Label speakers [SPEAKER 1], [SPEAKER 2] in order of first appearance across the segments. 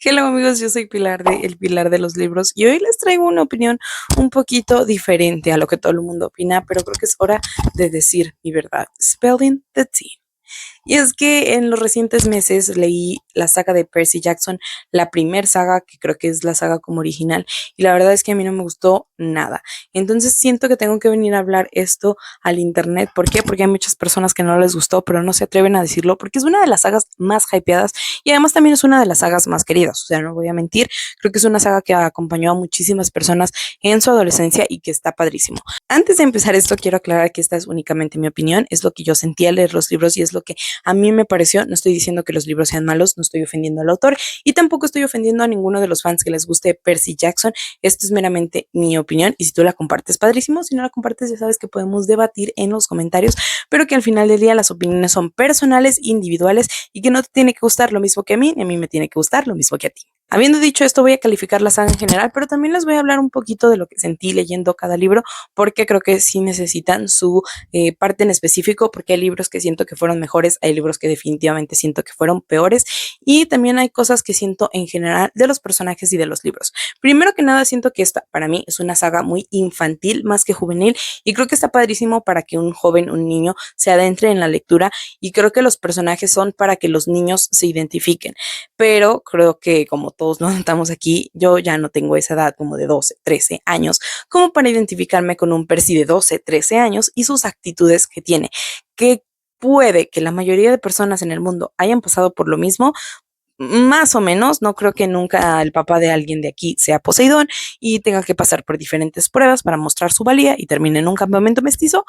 [SPEAKER 1] Hello amigos, yo soy Pilar de El Pilar de los Libros y hoy les traigo una opinión un poquito diferente a lo que todo el mundo opina, pero creo que es hora de decir mi verdad. Spelling the tea. Y es que en los recientes meses leí la saga de Percy Jackson, la primer saga, que creo que es la saga como original, y la verdad es que a mí no me gustó nada. Entonces siento que tengo que venir a hablar esto al internet. ¿Por qué? Porque hay muchas personas que no les gustó, pero no se atreven a decirlo, porque es una de las sagas más hypeadas y además también es una de las sagas más queridas. O sea, no voy a mentir, creo que es una saga que acompañó a muchísimas personas en su adolescencia y que está padrísimo. Antes de empezar esto, quiero aclarar que esta es únicamente mi opinión, es lo que yo sentí al leer los libros y es lo que a mí me pareció. No estoy diciendo que los libros sean malos, no estoy ofendiendo al autor y tampoco estoy ofendiendo a ninguno de los fans que les guste Percy Jackson. Esto es meramente mi opinión y si tú la compartes, padrísimo. Si no la compartes, ya sabes que podemos debatir en los comentarios, pero que al final del día las opiniones son personales, individuales y que no te tiene que gustar lo mismo que a mí, ni a mí me tiene que gustar lo mismo que a ti. Habiendo dicho esto, voy a calificar la saga en general, pero también les voy a hablar un poquito de lo que sentí leyendo cada libro, porque creo que sí necesitan su parte en específico, porque hay libros que siento que fueron mejores, hay libros que definitivamente siento que fueron peores, y también hay cosas que siento en general de los personajes y de los libros. Primero que nada, siento que esta para mí es una saga muy infantil, más que juvenil, y creo que está padrísimo para que un joven, un niño, se adentre en la lectura, y creo que los personajes son para que los niños se identifiquen, pero creo que como todos nos notamos aquí, yo ya no tengo esa edad como de 12, 13 años, como para identificarme con un Percy de 12, 13 años y sus actitudes que tiene, que puede que la mayoría de personas en el mundo hayan pasado por lo mismo, más o menos. No creo que nunca el papá de alguien de aquí sea Poseidón y tenga que pasar por diferentes pruebas para mostrar su valía y termine en un campamento mestizo.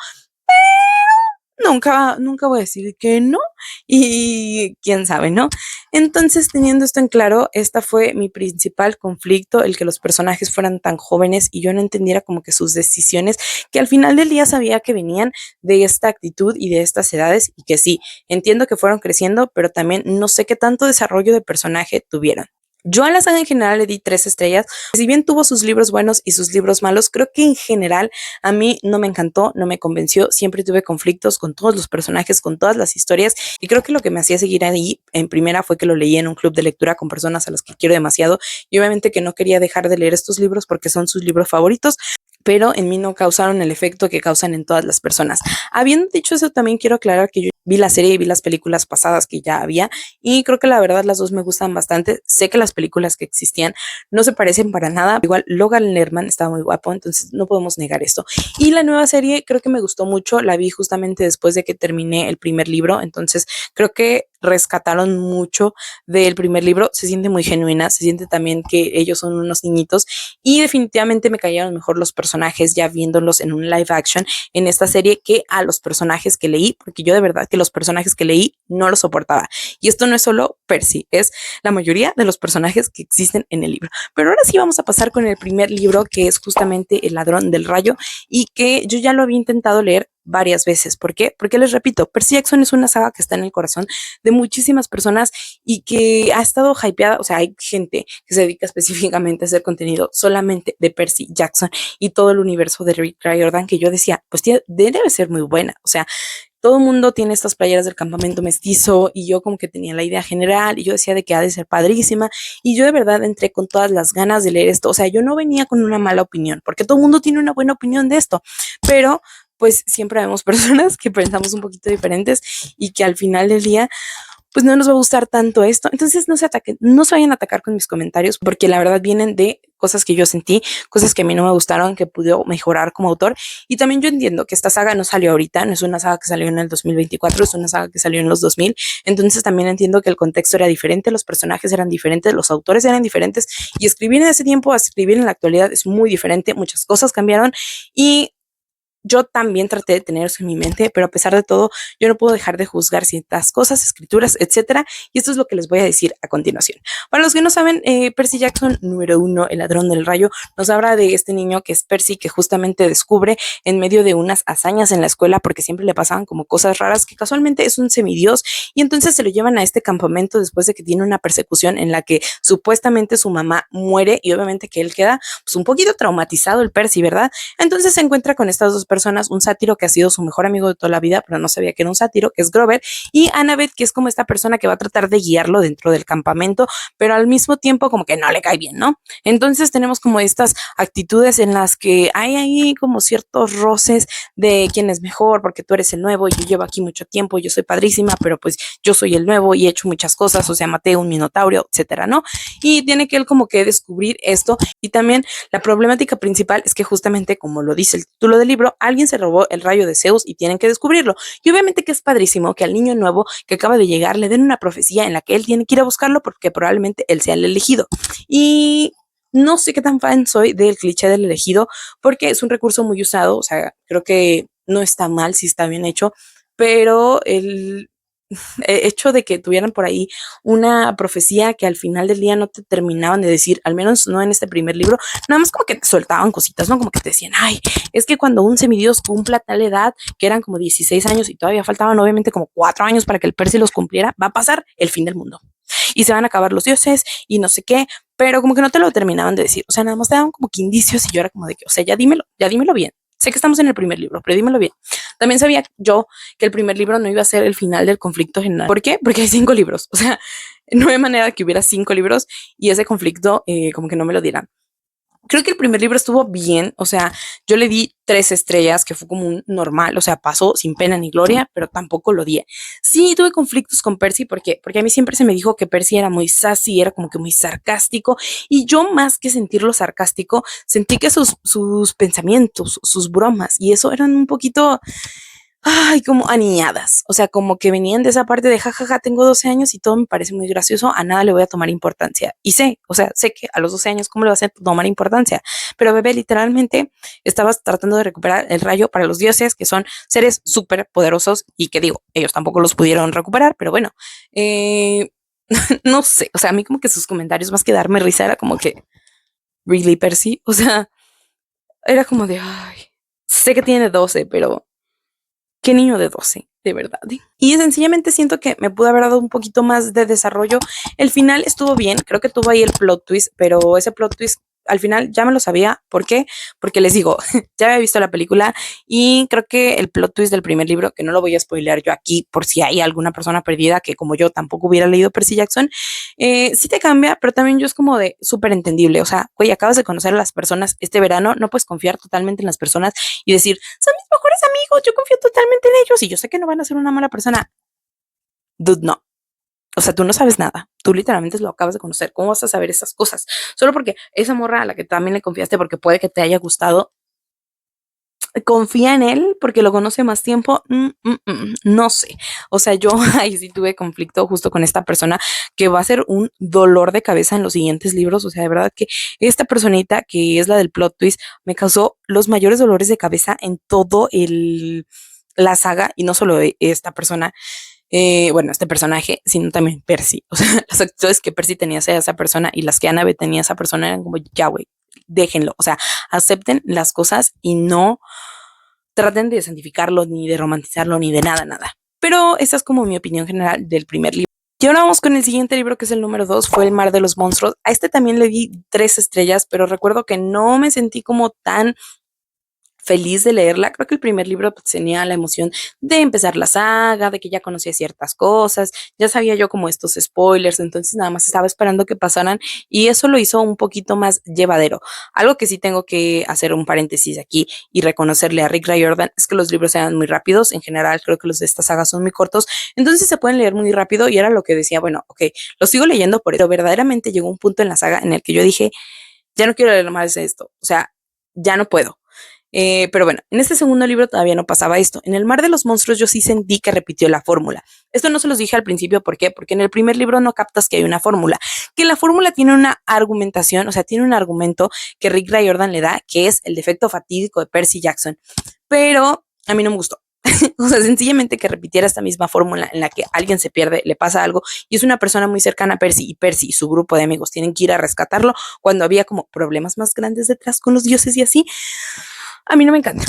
[SPEAKER 1] Nunca voy a decir que no, y quién sabe, ¿no? Entonces, teniendo esto en claro, esta fue mi principal conflicto, el que los personajes fueran tan jóvenes y yo no entendiera como que sus decisiones, que al final del día sabía que venían de esta actitud y de estas edades, y que sí, entiendo que fueron creciendo, pero también no sé qué tanto desarrollo de personaje tuvieron. Yo a la saga en general le di 3 estrellas. Si bien tuvo sus libros buenos y sus libros malos, creo que en general a mí no me encantó, no me convenció. Siempre tuve conflictos con todos los personajes, con todas las historias. Y creo que lo que me hacía seguir ahí en primera fue que lo leí en un club de lectura con personas a las que quiero demasiado. Y obviamente que no quería dejar de leer estos libros porque son sus libros favoritos, pero en mí no causaron el efecto que causan en todas las personas. Habiendo dicho eso, también quiero aclarar que yo vi la serie y vi las películas pasadas que ya había y creo que la verdad las dos me gustan bastante. Sé que las películas que existían no se parecen para nada. Igual Logan Lerman estaba muy guapo, entonces no podemos negar esto. Y la nueva serie creo que me gustó mucho, la vi justamente después de que terminé el primer libro, entonces creo que rescataron mucho del primer libro. Se siente muy genuina, se siente también que ellos son unos niñitos y definitivamente me cayeron mejor los personajes ya viéndolos en un live action en esta serie que a los personajes que leí, porque yo de verdad que los personajes que leí no los soportaba. Y esto no es solo Percy, es la mayoría de los personajes que existen en el libro. Pero ahora sí vamos a pasar con el primer libro, que es justamente El ladrón del rayo, y que yo ya lo había intentado leer varias veces. ¿Por qué? Porque les repito, Percy Jackson es una saga que está en el corazón de muchísimas personas y que ha estado hypeada. O sea, hay gente que se dedica específicamente a hacer contenido solamente de Percy Jackson y todo el universo de Rick Riordan, que yo decía, pues debe ser muy buena. O sea, todo el mundo tiene estas playeras del campamento mestizo y yo como que tenía la idea general y yo decía de que ha de ser padrísima y yo de verdad entré con todas las ganas de leer esto. O sea, yo no venía con una mala opinión, porque todo el mundo tiene una buena opinión de esto, pero pues siempre vemos personas que pensamos un poquito diferentes y que al final del día pues no nos va a gustar tanto esto. Entonces no se ataquen, no se vayan a atacar con mis comentarios, porque la verdad vienen de cosas que yo sentí, cosas que a mí no me gustaron, que pude mejorar como autor. Y también yo entiendo que esta saga no salió ahorita, no es una saga que salió en el 2024, es una saga que salió en los 2000. Entonces también entiendo que el contexto era diferente, los personajes eran diferentes, los autores eran diferentes y escribir en ese tiempo a escribir en la actualidad es muy diferente, muchas cosas cambiaron y yo también traté de tener eso en mi mente, pero a pesar de todo, yo no puedo dejar de juzgar ciertas cosas, escrituras, etcétera. Y esto es lo que les voy a decir a continuación. Para los que no saben, Percy Jackson, número 1, el ladrón del rayo, nos habla de este niño que es Percy, que justamente descubre en medio de unas hazañas en la escuela, porque siempre le pasaban como cosas raras, que casualmente es un semidios, y entonces se lo llevan a este campamento después de que tiene una persecución en la que supuestamente su mamá muere, y obviamente que él queda pues un poquito traumatizado, el Percy, ¿verdad? Entonces se encuentra con estas dos personas, un sátiro que ha sido su mejor amigo de toda la vida, pero no sabía que era un sátiro, que es Grover, y Annabeth, que es como esta persona que va a tratar de guiarlo dentro del campamento, pero al mismo tiempo como que no le cae bien, ¿no? Entonces tenemos como estas actitudes en las que hay ahí como ciertos roces de quién es mejor, porque tú eres el nuevo, yo llevo aquí mucho tiempo, yo soy padrísima, pero pues yo soy el nuevo y he hecho muchas cosas, o sea, maté un minotauro, etcétera, ¿no? Y tiene que él como que descubrir esto. Y también la problemática principal es que justamente, como lo dice el título del libro, alguien se robó el rayo de Zeus y tienen que descubrirlo. Y obviamente que es padrísimo que al niño nuevo que acaba de llegar le den una profecía en la que él tiene que ir a buscarlo porque probablemente él sea el elegido. Y no sé qué tan fan soy del cliché del elegido porque es un recurso muy usado, o sea, creo que no está mal si está bien hecho, pero el hecho de que tuvieran por ahí una profecía que al final del día no te terminaban de decir, al menos no en este primer libro, nada más como que te soltaban cositas, ¿no? Como que te decían, ay, es que cuando un semidios cumpla tal edad, que eran como 16 años y todavía faltaban obviamente como 4 años para que el Percy los cumpliera, va a pasar el fin del mundo. Y se van a acabar los dioses y no sé qué, pero como que no te lo terminaban de decir, o sea, nada más te daban como que indicios y yo era como de que, o sea, ya dímelo bien. Sé que estamos en el primer libro, pero dímelo bien. También sabía yo que el primer libro no iba a ser el final del conflicto general. ¿Por qué? Porque hay 5 libros. O sea, no hay manera de que hubiera 5 libros y ese conflicto como que no me lo dieran. Creo que el primer libro estuvo bien, o sea, yo le di 3 estrellas, que fue como un normal, o sea, pasó sin pena ni gloria, pero tampoco lo odié. Sí, tuve conflictos con Percy, ¿por qué? Porque a mí siempre se me dijo que Percy era muy sassy, era como que muy sarcástico, y yo más que sentirlo sarcástico, sentí que sus pensamientos, sus bromas, y eso eran un poquito ay, como aniñadas, o sea, como que venían de esa parte de jajaja, tengo 12 años y todo me parece muy gracioso, a nada le voy a tomar importancia. Y sé, o sea, sé que a los 12 años, ¿cómo le vas a tomar importancia? Pero bebé, literalmente estabas tratando de recuperar el rayo para los dioses, que son seres súper poderosos y que digo, ellos tampoco los pudieron recuperar, pero bueno, eh, no sé, o sea, a mí como que sus comentarios más que darme risa era como que, really, Percy, o sea, era como de, ay, sé que tiene 12, pero qué niño de 12, de verdad. Y sencillamente siento que me pudo haber dado un poquito más de desarrollo. El final estuvo bien, creo que tuvo ahí el plot twist, pero ese plot twist al final ya me lo sabía. ¿Por qué? Porque les digo, ya había visto la película y creo que el plot twist del primer libro, que no lo voy a spoilear yo aquí por si hay alguna persona perdida que como yo tampoco hubiera leído Percy Jackson, sí te cambia, pero también yo es como de súper entendible. O sea, güey, acabas de conocer a las personas este verano, no puedes confiar totalmente en las personas y decir, son mis mejores amigos, yo confío totalmente en ellos y yo sé que no van a ser una mala persona. Dude, no. O sea, tú no sabes nada. Tú literalmente lo acabas de conocer. ¿Cómo vas a saber esas cosas? Solo porque esa morra a la que también le confiaste porque puede que te haya gustado, confía en él porque lo conoce más tiempo, no sé. O sea, yo ahí sí tuve conflicto justo con esta persona que va a ser un dolor de cabeza en los siguientes libros. O sea, de verdad que esta personita que es la del plot twist me causó los mayores dolores de cabeza en todo la saga y no solo esta persona. Bueno, este personaje, sino también Percy. O sea, las actitudes que Percy tenía hacia esa persona y las que Annabeth tenía hacia esa persona eran como, ya, güey, déjenlo. O sea, acepten las cosas y no traten de santificarlo, ni de romantizarlo, ni de nada, nada. Pero esa es como mi opinión general del primer libro. Y ahora vamos con el siguiente libro, que es el número 2, fue El mar de los monstruos. A este también le di 3 estrellas, pero recuerdo que no me sentí como tan feliz de leerla. Creo que el primer libro pues, tenía la emoción de empezar la saga, de que ya conocía ciertas cosas, ya sabía yo como estos spoilers, entonces nada más estaba esperando que pasaran y eso lo hizo un poquito más llevadero. Algo que sí tengo que hacer un paréntesis aquí y reconocerle a Rick Riordan es que los libros eran muy rápidos, en general creo que los de esta saga son muy cortos, entonces se pueden leer muy rápido y era lo que decía, bueno, ok, lo sigo leyendo por eso, verdaderamente llegó un punto en la saga en el que yo dije, ya no quiero leer más de esto, o sea, ya no puedo. Pero bueno, en este segundo libro todavía no pasaba esto. En El mar de los monstruos yo sí sentí que repitió la fórmula. Esto no se los dije al principio, ¿por qué? Porque en el primer libro no captas que hay una fórmula, que la fórmula tiene una argumentación, o sea, tiene un argumento que Rick Riordan le da, que es el defecto fatídico de Percy Jackson. Pero a mí no me gustó. O sea, sencillamente que repitiera esta misma fórmula en la que alguien se pierde, le pasa algo y es una persona muy cercana a Percy y su grupo de amigos tienen que ir a rescatarlo cuando había como problemas más grandes detrás con los dioses y así. A mí no me encanta.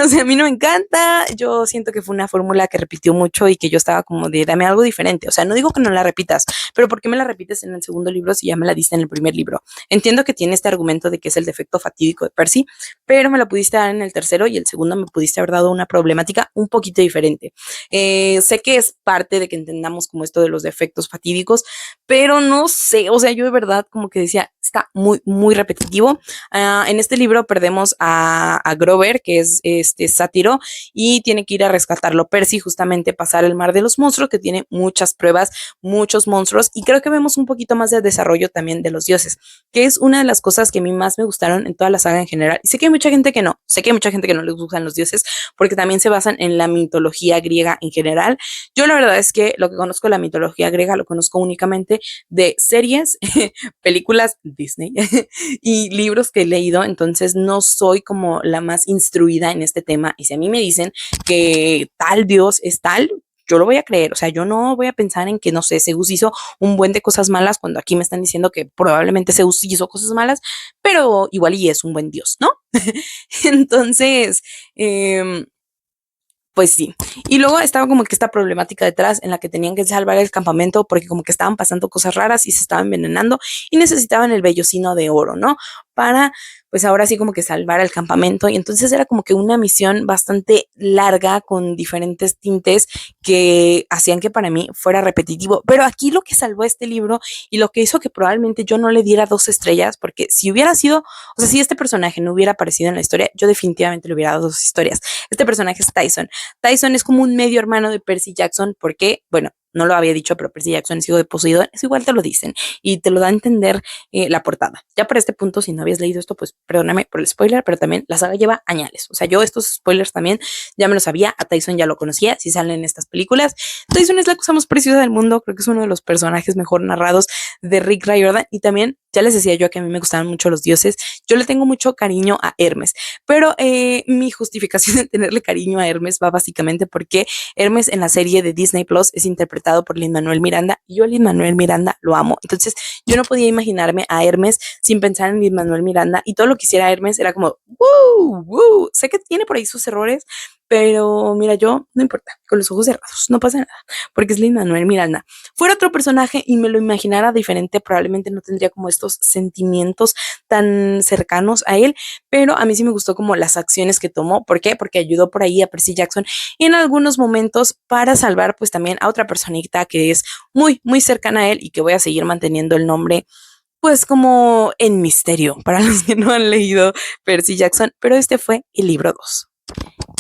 [SPEAKER 1] O sea, a mí no me encanta. Yo siento que fue una fórmula que repitió mucho y que yo estaba como de dame algo diferente. O sea, no digo que no la repitas, pero ¿por qué me la repites en el segundo libro si ya me la diste en el primer libro? Entiendo que tiene este argumento de que es el defecto fatídico de Percy, pero me la pudiste dar en el tercero y el segundo me pudiste haber dado una problemática un poquito diferente. Sé que es parte de que entendamos como esto de los defectos fatídicos, pero no sé, o sea, yo de verdad como que decía, está muy, muy repetitivo. En este libro perdemos a Grover, que es este sátiro, y tiene que ir a rescatarlo Percy, justamente pasar el mar de los monstruos, que tiene muchas pruebas, muchos monstruos, y creo que vemos un poquito más de desarrollo también de los dioses, que es una de las cosas que a mí más me gustaron en toda la saga en general. Y sé que hay mucha gente que no, sé que hay mucha gente que no les gustan los dioses, porque también se basan en la mitología griega en general. Yo la verdad es que lo que conozco de la mitología griega lo conozco únicamente de series, películas Disney y libros que he leído, entonces no soy como la más instruida en este tema. Y si a mí me dicen que tal dios es tal, yo lo voy a creer, o sea, yo no voy a pensar en que, no sé, Zeus hizo un buen de cosas malas cuando aquí me están diciendo que probablemente Zeus hizo cosas malas, pero igual y es un buen dios, ¿no? Entonces, eh, pues sí. Y luego estaba como que esta problemática detrás en la que tenían que salvar el campamento porque como que estaban pasando cosas raras y se estaban envenenando y necesitaban el vellocino de oro, ¿no? Para, pues ahora sí como que salvar el campamento. Y entonces era como que una misión bastante larga con diferentes tintes que hacían que para mí fuera repetitivo. Pero aquí lo que salvó este libro y lo que hizo que probablemente yo no le diera 2 estrellas, porque si hubiera sido, o sea, si este personaje no hubiera aparecido en la historia, yo definitivamente le hubiera dado 2 historias. Este personaje es Tyson. Tyson es como un medio hermano de Percy Jackson porque, bueno, no lo había dicho, pero Percy Jackson es hijo de Poseidón, eso igual te lo dicen y te lo da a entender la portada. Ya para este punto, si no habías leído esto, pues perdóname por el spoiler, pero también la saga lleva añales. O sea, yo estos spoilers también ya me los sabía, a Tyson ya lo conocía, si salen en estas películas. Tyson es la cosa más preciosa del mundo, creo que es uno de los personajes mejor narrados de Rick Riordan y también, ya les decía yo que a mí me gustaban mucho los dioses, yo le tengo mucho cariño a Hermes, pero mi justificación de tenerle cariño a Hermes va básicamente porque Hermes en la serie de Disney Plus es interpretado por Lin-Manuel Miranda y yo a Lin-Manuel Miranda lo amo. Entonces yo no podía imaginarme a Hermes sin pensar en Lin-Manuel Miranda y todo lo que hiciera Hermes era como, ¡woo! ¡Woo! Sé que tiene por ahí sus errores, pero mira, yo no importa, con los ojos cerrados, no pasa nada, porque es Lin-Manuel Miranda. Fuera otro personaje y me lo imaginara diferente, probablemente no tendría como estos sentimientos tan cercanos a él, pero a mí sí me gustó como las acciones que tomó. ¿Por qué? Porque ayudó por ahí a Percy Jackson en algunos momentos para salvar pues también a otra personita que es muy, muy cercana a él y que voy a seguir manteniendo el nombre pues como en misterio para los que no han leído Percy Jackson, pero este fue el libro 2.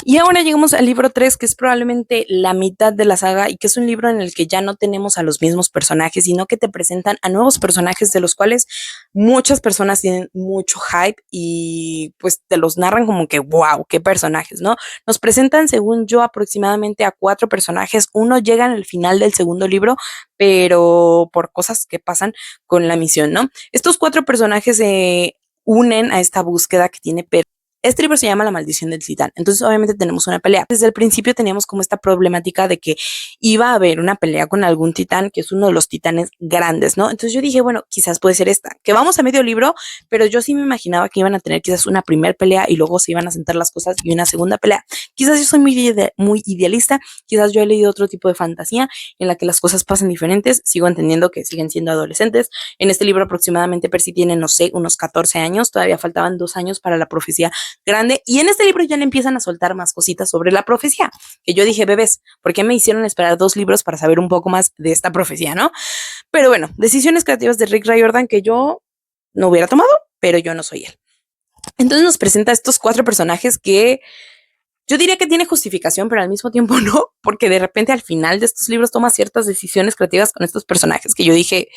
[SPEAKER 1] Y ahora llegamos al libro 3, que es probablemente la mitad de la saga y que es un libro en el que ya no tenemos a los mismos personajes, sino que te presentan a nuevos personajes de los cuales muchas personas tienen mucho hype y pues te los narran como que, wow, qué personajes, ¿no? Nos presentan, según yo, aproximadamente a 4 personajes. Uno llega en el final del segundo libro, pero por cosas que pasan con la misión, ¿no? Estos 4 personajes se unen a esta búsqueda que tiene este libro se llama La maldición del titán. Entonces, obviamente tenemos una pelea. Desde el principio teníamos como esta problemática de que iba a haber una pelea con algún titán, que es uno de los titanes grandes, ¿no? Entonces yo dije, bueno, quizás puede ser esta, que vamos a medio libro, pero yo sí me imaginaba que iban a tener quizás una primera pelea y luego se iban a sentar las cosas y una segunda pelea. Quizás yo soy muy idealista, quizás yo he leído otro tipo de fantasía en la que las cosas pasan diferentes, sigo entendiendo que siguen siendo adolescentes. En este libro aproximadamente Percy tiene, no sé, unos 14 años, todavía faltaban 2 años para la profecía grande y en este libro ya le empiezan a soltar más cositas sobre la profecía, que yo dije, bebés, ¿por qué me hicieron esperar 2 libros para saber un poco más de esta profecía, no? Pero bueno, decisiones creativas de Rick Riordan que yo no hubiera tomado, pero yo no soy él. Entonces nos presenta a estos 4 personajes que yo diría que tiene justificación, pero al mismo tiempo no, porque de repente al final de estos libros toma ciertas decisiones creativas con estos personajes que yo dije,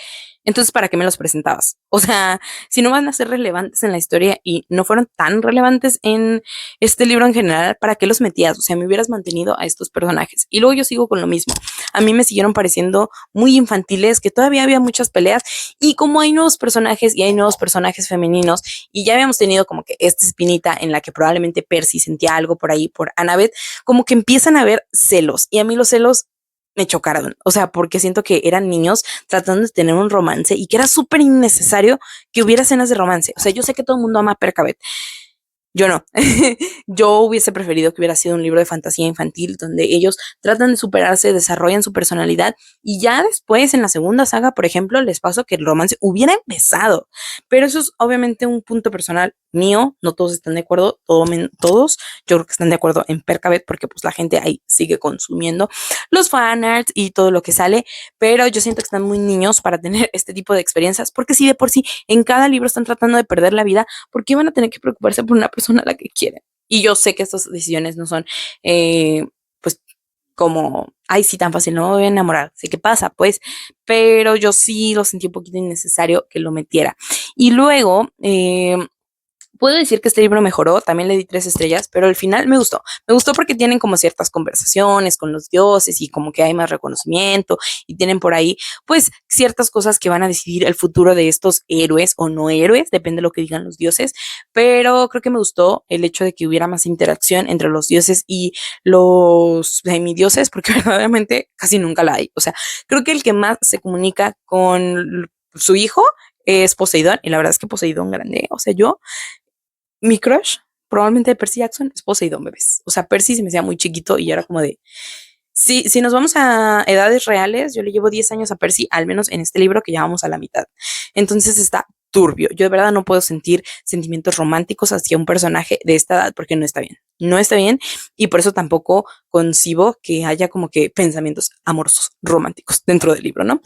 [SPEAKER 1] entonces, ¿para qué me los presentabas? O sea, si no van a ser relevantes en la historia y no fueron tan relevantes en este libro en general, ¿para qué los metías? O sea, me hubieras mantenido a estos personajes. Y luego yo sigo con lo mismo. A mí me siguieron pareciendo muy infantiles, que todavía había muchas peleas y como hay nuevos personajes y hay nuevos personajes femeninos y ya habíamos tenido como que esta espinita en la que probablemente Percy sentía algo por ahí por Annabeth, como que empiezan a haber celos y a mí los celos me chocaron, o sea, porque siento que eran niños tratando de tener un romance y que era súper innecesario que hubiera escenas de romance. O sea, yo sé que todo el mundo ama a Percabeth, Yo no. Yo hubiese preferido que hubiera sido un libro de fantasía infantil donde ellos tratan de superarse, desarrollan su personalidad y ya después en la segunda saga, por ejemplo, les pasó que el romance hubiera empezado. Pero eso es obviamente un punto personal mío, no todos están de acuerdo, todos, yo creo que están de acuerdo en Percabet porque pues la gente ahí sigue consumiendo los fanarts y todo lo que sale, pero yo siento que están muy niños para tener este tipo de experiencias, porque si de por sí en cada libro están tratando de perder la vida, ¿por qué van a tener que preocuparse por una persona a la que quieren? Y yo sé que estas decisiones no son, pues, como, ay, sí, tan fácil, no me voy a enamorar, sé qué pasa, pues, pero yo sí lo sentí un poquito innecesario que lo metiera. Y luego, puedo decir que este libro mejoró, también le di 3 estrellas, pero al final me gustó. Me gustó porque tienen como ciertas conversaciones con los dioses y como que hay más reconocimiento y tienen por ahí pues ciertas cosas que van a decidir el futuro de estos héroes o no héroes, depende de lo que digan los dioses, pero creo que me gustó el hecho de que hubiera más interacción entre los dioses y los semidioses, porque verdaderamente casi nunca la hay. O sea, creo que el que más se comunica con su hijo es Poseidón, y la verdad es que Poseidón grande, o sea, mi crush, probablemente de Percy Jackson, es Poseidón, bebés. O sea, Percy se me hacía muy chiquito y era como de, si nos vamos a edades reales, yo le llevo 10 años a Percy, al menos en este libro que ya vamos a la mitad. Entonces está turbio. Yo de verdad no puedo sentir sentimientos románticos hacia un personaje de esta edad porque no está bien. No está bien y por eso tampoco concibo que haya como que pensamientos amorosos románticos dentro del libro, ¿no?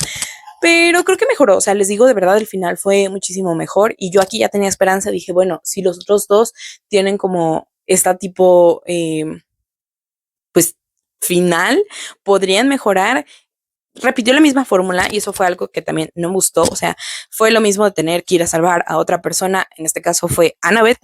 [SPEAKER 1] Pero creo que mejoró, o sea, les digo, de verdad, el final fue muchísimo mejor y yo aquí ya tenía esperanza, dije, bueno, si los otros dos tienen como esta tipo, pues, final, podrían mejorar. Repitió la misma fórmula y eso fue algo que también no me gustó, o sea, fue lo mismo de tener que ir a salvar a otra persona, en este caso fue Annabeth,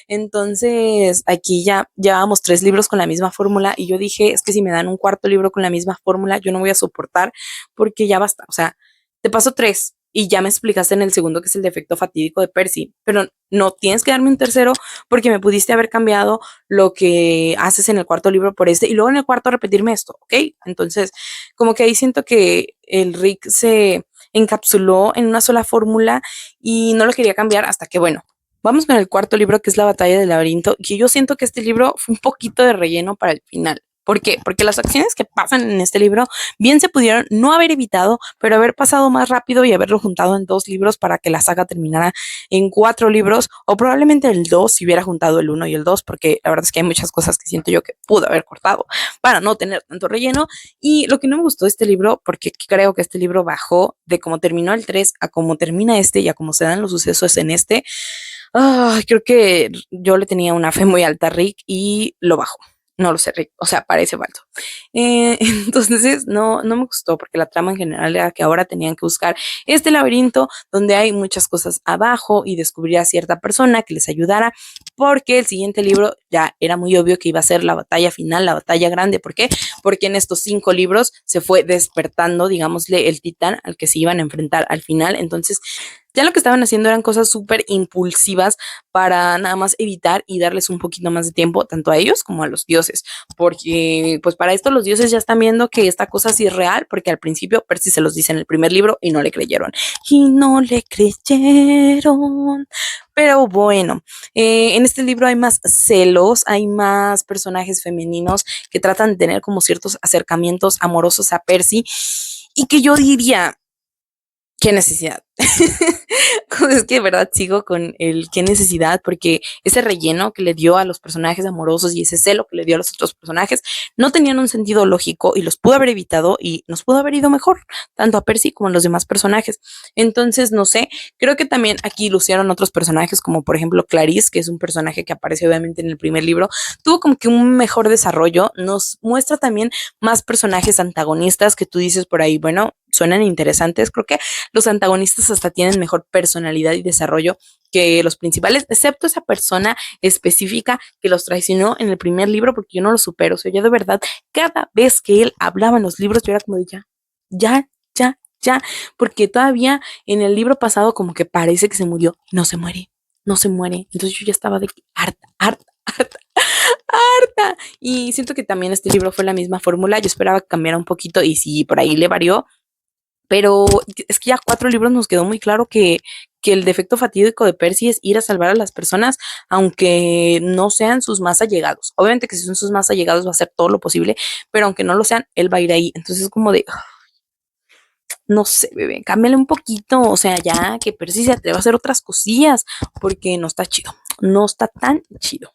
[SPEAKER 1] entonces aquí ya llevábamos 3 libros con la misma fórmula y yo dije, es que si me dan un cuarto libro con la misma fórmula, yo no voy a soportar porque ya basta, o sea, te paso 3 y ya me explicaste en el segundo que es el defecto fatídico de Percy, pero no tienes que darme un tercero porque me pudiste haber cambiado lo que haces en el cuarto libro por este y luego en el cuarto repetirme esto, ¿ok? Entonces, como que ahí siento que el Rick se encapsuló en una sola fórmula y no lo quería cambiar hasta que, bueno, vamos con el cuarto libro que es La Batalla del Laberinto, que yo siento que este libro fue un poquito de relleno para el final. ¿Por qué? Porque las acciones que pasan en este libro bien se pudieron no haber evitado, pero haber pasado más rápido y haberlo juntado en 2 libros para que la saga terminara en 4 libros, o probablemente el 2 si hubiera juntado el 1 y el 2, porque la verdad es que hay muchas cosas que siento yo que pudo haber cortado para no tener tanto relleno. Y lo que no me gustó de este libro, porque creo que este libro bajó de cómo terminó el 3 a cómo termina este y a cómo se dan los sucesos en este, creo que yo le tenía una fe muy alta a Rick y lo bajó. No lo sé, Rick, o sea, parece falso. Entonces, no me gustó porque la trama en general era que ahora tenían que buscar este laberinto donde hay muchas cosas abajo y descubrir a cierta persona que les ayudara, porque el siguiente libro ya era muy obvio que iba a ser la batalla final, la batalla grande. ¿Por qué? Porque en estos 5 libros se fue despertando, digámosle, el titán al que se iban a enfrentar al final. Entonces, ya lo que estaban haciendo eran cosas súper impulsivas para nada más evitar y darles un poquito más de tiempo tanto a ellos como a los dioses, porque pues para esto los dioses ya están viendo que esta cosa sí es real, porque al principio Percy se los dice en el primer libro y no le creyeron. Y no le creyeron. Pero bueno, en este libro hay más celos, hay más personajes femeninos que tratan de tener como ciertos acercamientos amorosos a Percy y que yo diría, qué necesidad. Es que de verdad sigo con el qué necesidad, porque ese relleno que le dio a los personajes amorosos y ese celo que le dio a los otros personajes no tenían un sentido lógico y los pudo haber evitado y nos pudo haber ido mejor, tanto a Percy como a los demás personajes. Entonces, no sé, creo que también aquí lucieron otros personajes, como por ejemplo Clarice, que es un personaje que aparece obviamente en el primer libro, tuvo como que un mejor desarrollo, nos muestra también más personajes antagonistas que tú dices por ahí, bueno, suenan interesantes, creo que los antagonistas hasta tienen mejor personalidad y desarrollo que los principales, excepto esa persona específica que los traicionó en el primer libro, porque yo no lo supero. O sea, yo de verdad, cada vez que él hablaba en los libros, yo era como de ya, porque todavía en el libro pasado como que parece que se murió, no se muere, no se muere. Entonces yo ya estaba de que harta. Y siento que también este libro fue la misma fórmula, yo esperaba que cambiara un poquito y si por ahí le varió, pero es que ya 4 libros nos quedó muy claro que el defecto fatídico de Percy es ir a salvar a las personas, aunque no sean sus más allegados. Obviamente que si son sus más allegados va a hacer todo lo posible, pero aunque no lo sean, él va a ir ahí. Entonces es como de, no sé, bebé, cámbiale un poquito, o sea, ya que Percy se atreva a hacer otras cosillas, porque no está chido, no está tan chido.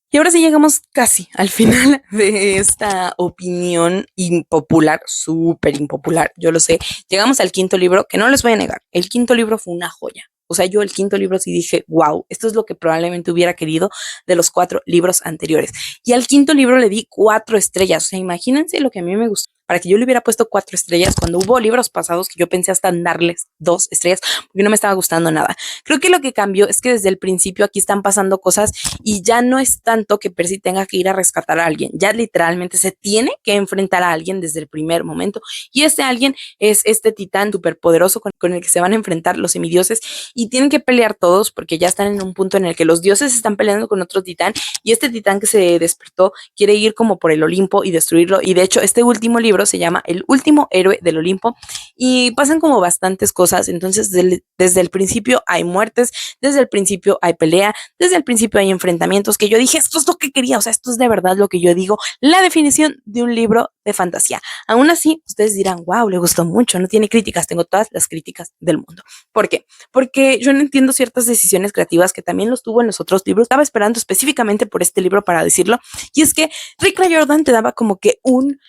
[SPEAKER 1] Y ahora sí llegamos casi al final de esta opinión impopular, súper impopular, yo lo sé. Llegamos al quinto libro, que no les voy a negar, el quinto libro fue una joya. O sea, yo el quinto libro sí dije, wow, esto es lo que probablemente hubiera querido de los 4 libros anteriores. Y al quinto libro le di 4 estrellas. O sea, imagínense lo que a mí me gustó. Para que yo le hubiera puesto 4 estrellas cuando hubo libros pasados que yo pensé hasta en darles 2 estrellas porque no me estaba gustando nada. Creo que lo que cambió es que desde el principio aquí están pasando cosas y ya no es tanto que Percy tenga que ir a rescatar a alguien, ya literalmente se tiene que enfrentar a alguien desde el primer momento y este alguien es este titán superpoderoso con el que se van a enfrentar los semidioses y tienen que pelear todos porque ya están en un punto en el que los dioses están peleando con otro titán y este titán que se despertó quiere ir como por el Olimpo y destruirlo y de hecho este último libro se llama El último héroe del Olimpo y pasan como bastantes cosas, entonces desde el principio hay muertes, desde el principio hay pelea, desde el principio hay enfrentamientos que yo dije, esto es lo que quería, o sea, esto es de verdad lo que yo digo, la definición de un libro de fantasía. Aún así, ustedes dirán, wow, le gustó mucho, no tiene críticas, tengo todas las críticas del mundo. ¿Por qué? Porque yo no entiendo ciertas decisiones creativas que también los tuvo en los otros libros, estaba esperando específicamente por este libro para decirlo, y es que Rick Riordan te daba como que un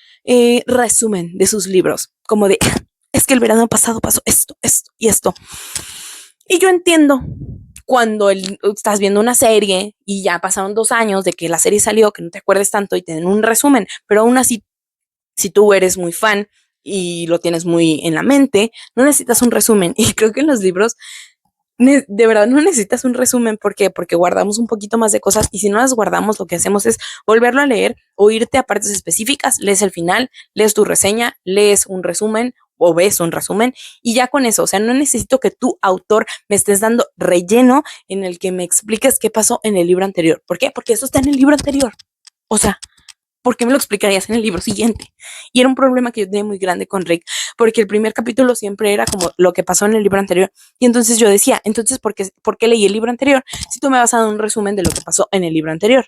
[SPEAKER 1] resumen de sus libros, como de, es que el verano pasado pasó esto, esto y esto. Y yo entiendo cuando estás viendo una serie y ya pasaron 2 años de que la serie salió, que no te acuerdes tanto y te den un resumen, pero aún así, si tú eres muy fan y lo tienes muy en la mente, no necesitas un resumen. Y creo que en los libros de verdad no necesitas un resumen. ¿Por qué? Porque guardamos un poquito más de cosas y si no las guardamos, lo que hacemos es volverlo a leer o irte a partes específicas, lees el final, lees tu reseña, lees un resumen o ves un resumen y ya con eso, o sea, no necesito que tu autor me estés dando relleno en el que me expliques qué pasó en el libro anterior. ¿Por qué? Porque eso está en el libro anterior. O sea, ¿por qué me lo explicarías en el libro siguiente? Y era un problema que yo tenía muy grande con Rick, porque el primer capítulo siempre era como lo que pasó en el libro anterior. Y entonces yo decía, entonces, ¿por qué leí el libro anterior si tú me vas a dar un resumen de lo que pasó en el libro anterior?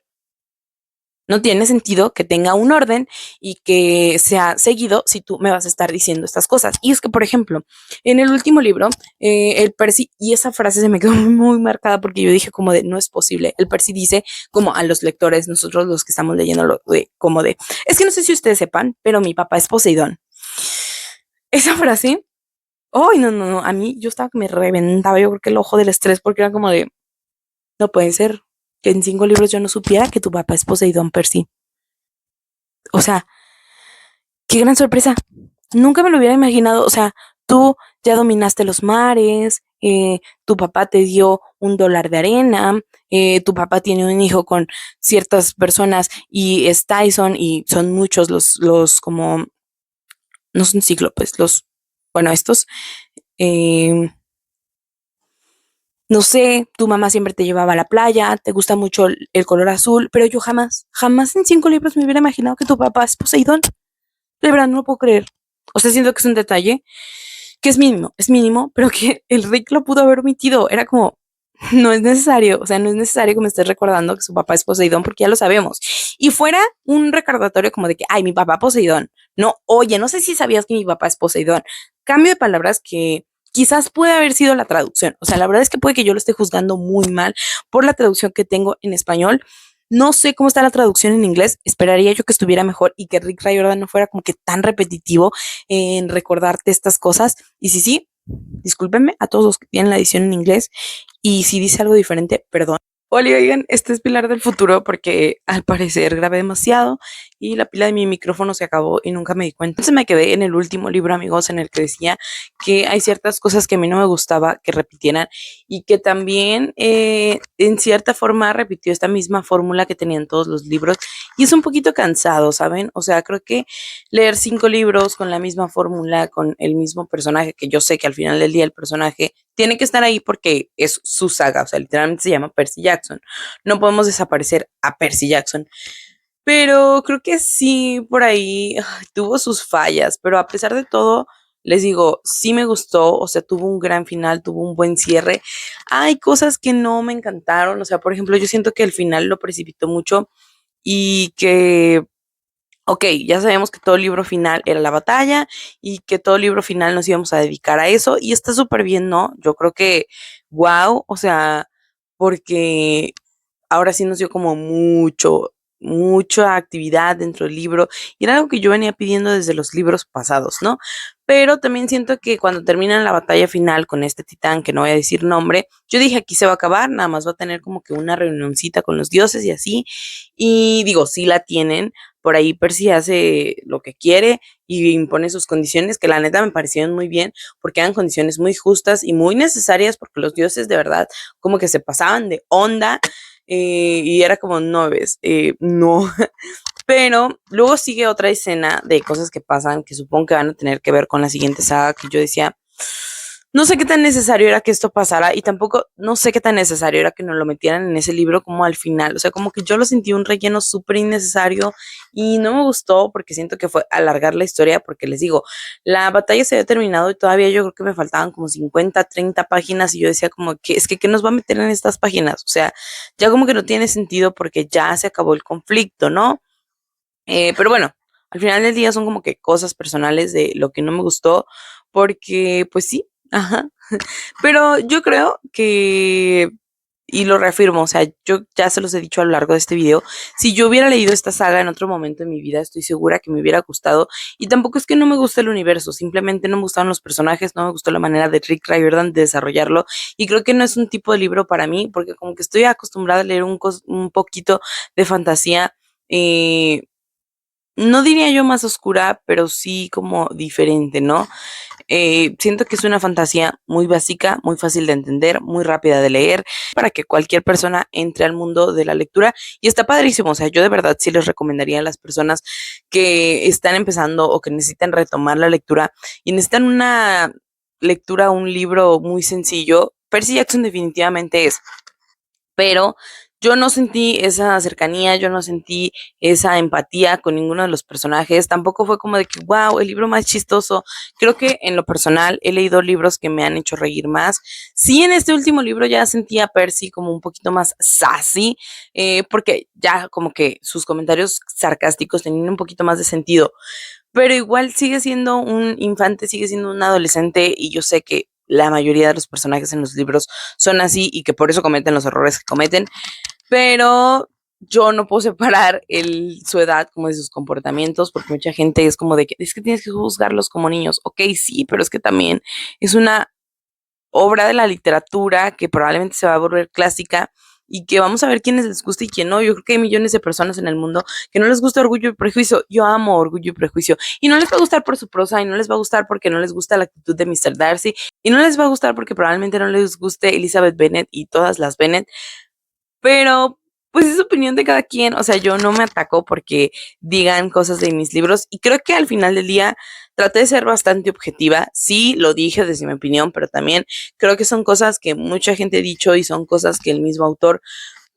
[SPEAKER 1] No tiene sentido que tenga un orden y que sea seguido si tú me vas a estar diciendo estas cosas. Y es que, por ejemplo, en el último libro, el Percy, y esa frase se me quedó muy marcada porque yo dije como de, no es posible. El Percy dice como a los lectores, nosotros los que estamos leyendo, como de, es que no sé si ustedes sepan, pero mi papá es Poseidón. Esa frase, ay, no, no, no, a mí yo estaba que me reventaba, yo creo que el ojo del estrés, porque era como de, no puede ser que en 5 libros yo no supiera que tu papá es Poseidón, Percy. O sea, qué gran sorpresa. Nunca me lo hubiera imaginado. O sea, tú ya dominaste los mares, tu papá te dio $1 de arena, tu papá tiene un hijo con ciertas personas y es Tyson y son muchos los como, no son cíclopes, bueno, estos, eh, no sé, tu mamá siempre te llevaba a la playa, te gusta mucho el color azul, pero yo jamás, jamás en 5 libros me hubiera imaginado que tu papá es Poseidón. De verdad, no lo puedo creer. O sea, siento que es un detalle que es mínimo, pero que el Rick lo pudo haber omitido. Era como, no es necesario, o sea, no es necesario que me estés recordando que su papá es Poseidón porque ya lo sabemos. Y fuera un recordatorio como de que, ay, mi papá Poseidón. No, oye, no sé si sabías que mi papá es Poseidón. Cambio de palabras que quizás puede haber sido la traducción. O sea, la verdad es que puede que yo lo esté juzgando muy mal por la traducción que tengo en español. No sé cómo está la traducción en inglés. Esperaría yo que estuviera mejor y que Rick Riordan no fuera como que tan repetitivo en recordarte estas cosas. Y sí, discúlpenme a todos los que tienen la edición en inglés. Y si dice algo diferente, perdón. Hola, oigan, este es Pilar del futuro porque al parecer grabé demasiado y la pila de mi micrófono se acabó y nunca me di cuenta. Entonces me quedé en el último libro, amigos, en el que decía que hay ciertas cosas que a mí no me gustaba que repitieran y que también en cierta forma repitió esta misma fórmula que tenían todos los libros y es un poquito cansado, ¿saben? O sea, creo que leer 5 libros con la misma fórmula, con el mismo personaje, que yo sé que al final del día el personaje tiene que estar ahí porque es su saga, o sea, literalmente se llama Percy Jackson. No podemos desaparecer a Percy Jackson. Pero creo que sí, por ahí tuvo sus fallas, pero a pesar de todo, les digo, sí me gustó, o sea, tuvo un gran final, tuvo un buen cierre. Hay cosas que no me encantaron, o sea, por ejemplo, yo siento que el final lo precipitó mucho y que ok, ya sabemos que todo el libro final era la batalla y que todo el libro final nos íbamos a dedicar a eso y está súper bien, ¿no? Yo creo que, wow, o sea, porque ahora sí nos dio como mucha actividad dentro del libro y era algo que yo venía pidiendo desde los libros pasados, ¿no? Pero también siento que cuando terminan la batalla final con este titán, que no voy a decir nombre, yo dije aquí se va a acabar, nada más va a tener como que una reunioncita con los dioses y así, y digo, sí la tienen, por ahí Percy hace lo que quiere y impone sus condiciones, que la neta me parecieron muy bien, porque eran condiciones muy justas y muy necesarias, porque los dioses de verdad como que se pasaban de onda y era como, no ves, no. Pero luego sigue otra escena de cosas que pasan que supongo que van a tener que ver con la siguiente saga que yo decía, no sé qué tan necesario era que esto pasara y tampoco no sé qué tan necesario era que nos lo metieran en ese libro como al final. O sea, como que yo lo sentí un relleno súper innecesario y no me gustó porque siento que fue alargar la historia porque les digo, la batalla se había terminado y todavía yo creo que me faltaban como 50 30 páginas y yo decía como que es que ¿qué nos va a meter en estas páginas? O sea, ya como que no tiene sentido porque ya se acabó el conflicto, ¿no? Pero bueno, al final del día son como que cosas personales de lo que no me gustó, porque pues sí, ajá. Pero yo creo que, y lo reafirmo, o sea, yo ya se los he dicho a lo largo de este video, si yo hubiera leído esta saga en otro momento de mi vida, estoy segura que me hubiera gustado. Y tampoco es que no me guste el universo, simplemente no me gustaron los personajes, no me gustó la manera de Rick Riordan de desarrollarlo. Y creo que no es un tipo de libro para mí, porque como que estoy acostumbrada a leer un poquito de fantasía. eh, no diría yo más oscura, pero sí como diferente, ¿no? Siento que es una fantasía muy básica, muy fácil de entender, muy rápida de leer, para que cualquier persona entre al mundo de la lectura y está padrísimo. O sea, yo de verdad sí les recomendaría a las personas que están empezando o que necesitan retomar la lectura y necesitan una lectura, un libro muy sencillo. Percy Jackson definitivamente es, pero yo no sentí esa cercanía, yo no sentí esa empatía con ninguno de los personajes, tampoco fue como de que, wow, el libro más chistoso. Creo que en lo personal he leído libros que me han hecho reír más. Sí, en este último libro ya sentía a Percy como un poquito más sassy, porque ya como que sus comentarios sarcásticos tenían un poquito más de sentido, pero igual sigue siendo un infante, sigue siendo un adolescente y yo sé que la mayoría de los personajes en los libros son así y que por eso cometen los errores que cometen, pero yo no puedo separar su edad como de sus comportamientos, porque mucha gente es como de que es que tienes que juzgarlos como niños. Ok, sí, pero es que también es una obra de la literatura que probablemente se va a volver clásica y que vamos a ver quiénes les gusta y quién no. Yo creo que hay millones de personas en el mundo que no les gusta Orgullo y Prejuicio. Yo amo Orgullo y Prejuicio. Y no les va a gustar por su prosa, y no les va a gustar porque no les gusta la actitud de Mr. Darcy, y no les va a gustar porque probablemente no les guste Elizabeth Bennet y todas las Bennet, pero pues es opinión de cada quien, o sea, yo no me ataco porque digan cosas de mis libros y creo que al final del día traté de ser bastante objetiva, sí lo dije desde mi opinión, pero también creo que son cosas que mucha gente ha dicho y son cosas que el mismo autor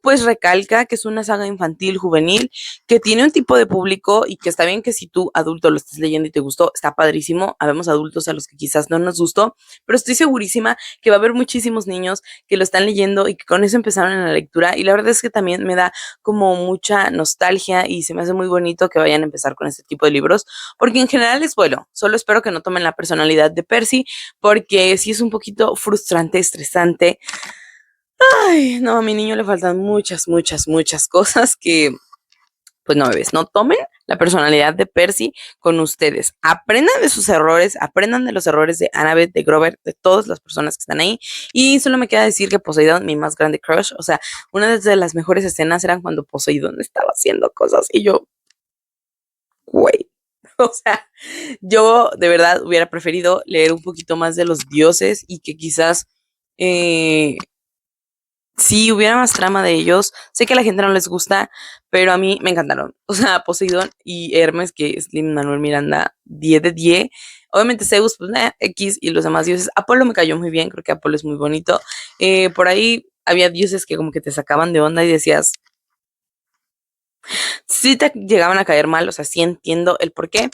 [SPEAKER 1] pues recalca que es una saga infantil juvenil que tiene un tipo de público y que está bien que si tú adulto lo estés leyendo y te gustó, está padrísimo. Habemos adultos a los que quizás no nos gustó, pero estoy segurísima que va a haber muchísimos niños que lo están leyendo y que con eso empezaron en la lectura y la verdad es que también me da como mucha nostalgia y se me hace muy bonito que vayan a empezar con este tipo de libros porque en general es bueno, solo espero que no tomen la personalidad de Percy porque sí es un poquito frustrante, estresante. Ay, no, a mi niño le faltan muchas cosas que, pues no, bebés, no tomen la personalidad de Percy con ustedes. Aprendan de sus errores, aprendan de los errores de Annabeth, de Grover, de todas las personas que están ahí. Y solo me queda decir que Poseidón, mi más grande crush, o sea, una de las mejores escenas eran cuando Poseidón estaba haciendo cosas y yo, güey. O sea, yo de verdad hubiera preferido leer un poquito más de los dioses y que quizás eh, si hubiera más trama de ellos, sé que a la gente no les gusta, pero a mí me encantaron. O sea, Poseidón y Hermes, que es Lin-Manuel Miranda, 10 de 10. Obviamente Zeus, pues X y los demás dioses. Apolo me cayó muy bien, creo que Apolo es muy bonito. Por ahí había dioses que como que te sacaban de onda y decías, sí te llegaban a caer mal, o sea, sí entiendo el por qué,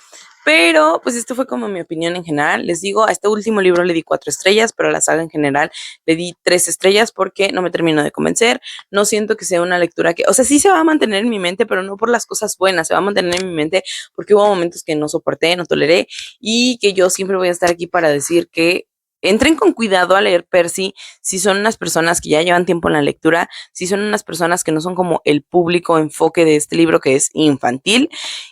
[SPEAKER 1] Pero pues esto fue como mi opinión en general. Les digo, a este último libro le di 4 estrellas, pero a la saga en general le di 3 estrellas porque no me terminó de convencer. No siento que sea una lectura que, o sea, sí se va a mantener en mi mente, pero no por las cosas buenas, se va a mantener en mi mente porque hubo momentos que no soporté, no toleré y que yo siempre voy a estar aquí para decir que entren con cuidado a leer Percy si son unas personas que ya llevan tiempo en la lectura, si son unas personas que no son como el público enfoque de este libro que es infantil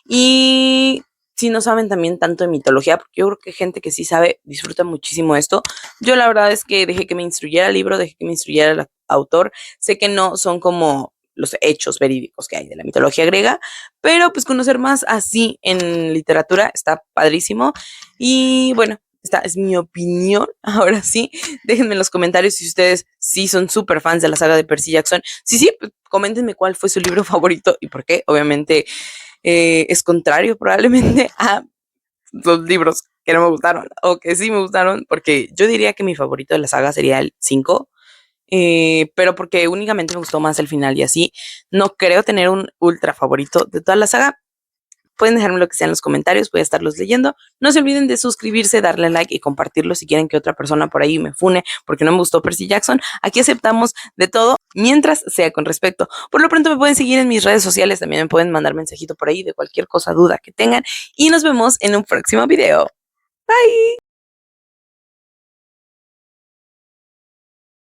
[SPEAKER 1] y si no saben también tanto de mitología, porque yo creo que gente que sí sabe disfruta muchísimo esto. Yo la verdad es que dejé que me instruyera el libro, dejé que me instruyera el autor. Sé que no son como los hechos verídicos que hay de la mitología griega, pero pues conocer más así en literatura está padrísimo. Y bueno, esta es mi opinión. Ahora sí, déjenme en los comentarios si ustedes sí son súper fans de la saga de Percy Jackson. Sí, pues coméntenme cuál fue su libro favorito y por qué. Obviamente es contrario probablemente a los libros que no me gustaron o que sí me gustaron, porque yo diría que mi favorito de la saga sería el 5, pero porque únicamente me gustó más el final y así. No creo tener un ultra favorito de toda la saga. Pueden dejarme lo que sea en los comentarios, voy a estarlos leyendo. No se olviden de suscribirse, darle like y compartirlo si quieren que otra persona por ahí me fune porque no me gustó Percy Jackson. Aquí aceptamos de todo mientras sea con respeto. Por lo pronto me pueden seguir en mis redes sociales, también me pueden mandar mensajito por ahí de cualquier cosa, duda que tengan y nos vemos en un próximo video. Bye.